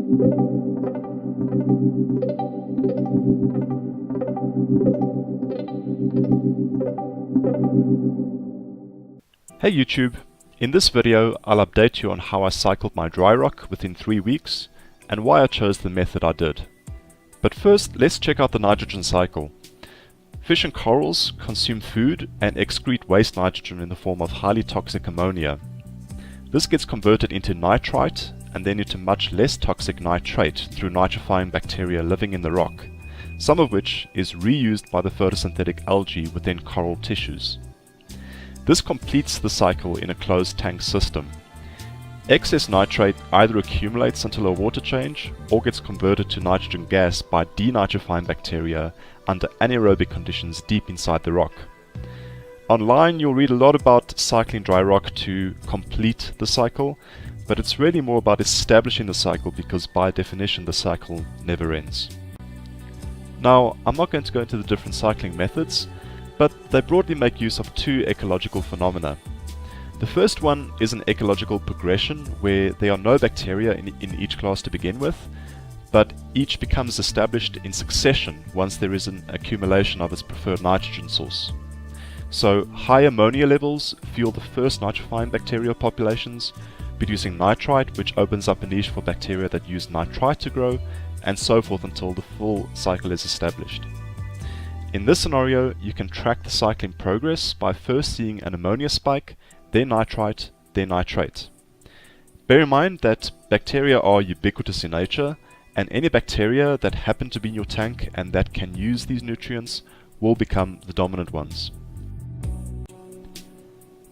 Hey YouTube! In this video I'll update you on how I cycled my dry rock within 3 weeks and why I chose the method I did. But first let's check out the nitrogen cycle. Fish and corals consume food and excrete waste nitrogen in the form of highly toxic ammonia. This gets converted into nitrite and then into much less toxic nitrate through nitrifying bacteria living in the rock, some of which is reused by the photosynthetic algae within coral tissues. This completes the cycle in a closed tank system. Excess nitrate either accumulates until a water change or gets converted to nitrogen gas by denitrifying bacteria under anaerobic conditions deep inside the rock. Online you'll read a lot about cycling dry rock to complete the cycle, but it's really more about establishing the cycle because by definition the cycle never ends. Now I'm not going to go into the different cycling methods, but they broadly make use of two ecological phenomena. The first one is an ecological progression where there are no bacteria in each class to begin with, but each becomes established in succession once there is an accumulation of its preferred nitrogen source. So high ammonia levels fuel the first nitrifying bacterial populations, producing nitrite, which opens up a niche for bacteria that use nitrite to grow, and so forth until the full cycle is established. In this scenario, you can track the cycling progress by first seeing an ammonia spike, then nitrite, then nitrate. Bear in mind that bacteria are ubiquitous in nature, and any bacteria that happen to be in your tank and that can use these nutrients will become the dominant ones.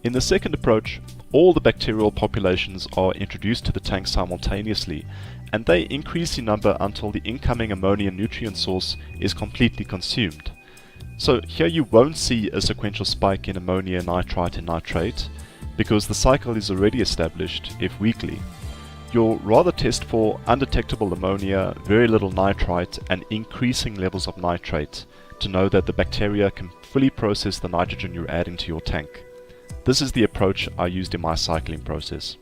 In the second approach, all the bacterial populations are introduced to the tank simultaneously, and they increase in number until the incoming ammonia nutrient source is completely consumed. So here you won't see a sequential spike in ammonia, nitrite and nitrate, because the cycle is already established, if weakly. You'll rather test for undetectable ammonia, very little nitrite and increasing levels of nitrate to know that the bacteria can fully process the nitrogen you're adding to your tank. This is the approach I used in my cycling process.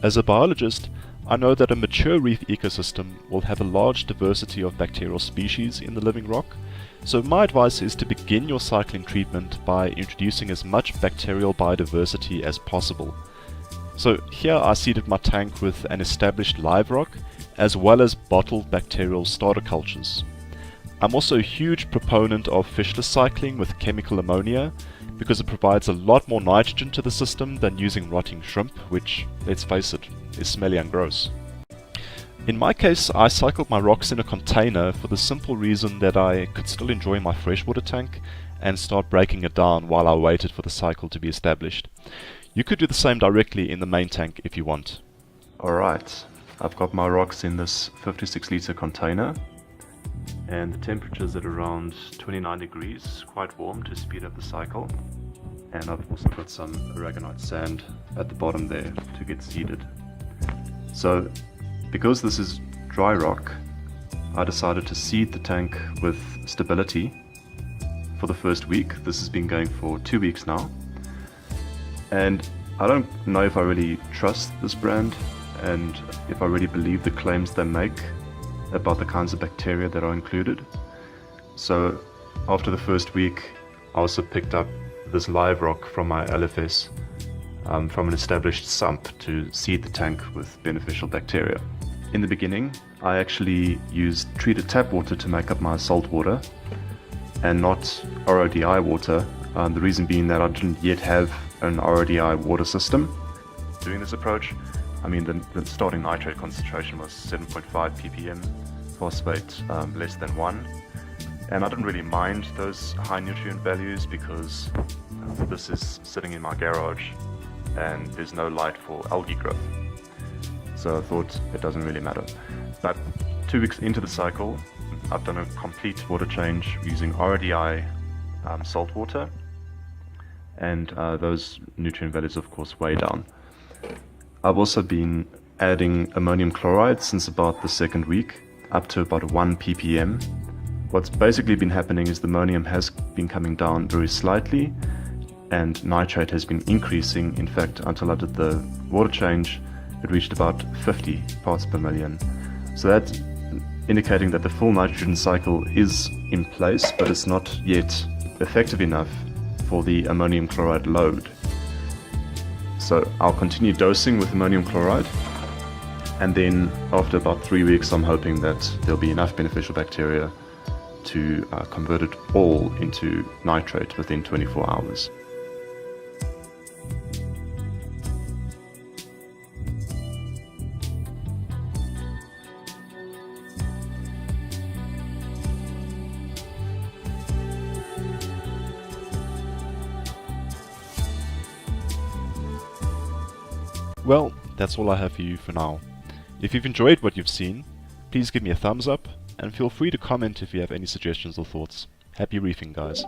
As a biologist, I know that a mature reef ecosystem will have a large diversity of bacterial species in the living rock, so my advice is to begin your cycling treatment by introducing as much bacterial biodiversity as possible. So here I seeded my tank with an established live rock as well as bottled bacterial starter cultures. I'm also a huge proponent of fishless cycling with chemical ammonia because it provides a lot more nitrogen to the system than using rotting shrimp, which, let's face it, is smelly and gross. In my case, I cycled my rocks in a container for the simple reason that I could still enjoy my freshwater tank and start breaking it down while I waited for the cycle to be established. You could do the same directly in the main tank if you want. Alright, I've got my rocks in this 56 litre container, and the temperature's at around 29 degrees, quite warm to speed up the cycle. And I've also got some aragonite sand at the bottom there to get seeded. So, because this is dry rock, I decided to seed the tank with stability for the first week. This has been going for 2 weeks now. And I don't know if I really trust this brand and if I really believe the claims they make about the kinds of bacteria that are included. So after the first week, I also picked up this live rock from my LFS from an established sump to seed the tank with beneficial bacteria. In the beginning, I actually used treated tap water to make up my salt water and not RODI water. The reason being that I didn't yet have an RODI water system. Doing this approach, I mean the starting nitrate concentration was 7.5 ppm, phosphate less than 1, and I didn't really mind those high nutrient values because this is sitting in my garage and there's no light for algae growth, so I thought it doesn't really matter. But 2 weeks into the cycle, I've done a complete water change using RODI salt water, and those nutrient values of course way down. I've also been adding ammonium chloride since about the second week, up to about 1 ppm. What's basically been happening is the ammonium has been coming down very slightly and nitrate has been increasing. In fact, until I did the water change, it reached about 50 parts per million. So that's indicating that the full nitrogen cycle is in place, but it's not yet effective enough for the ammonium chloride load. So I'll continue dosing with ammonium chloride, and then after about 3 weeks I'm hoping that there'll be enough beneficial bacteria to convert it all into nitrate within 24 hours. Well, that's all I have for you for now. If you've enjoyed what you've seen, please give me a thumbs up and feel free to comment if you have any suggestions or thoughts. Happy reefing, guys.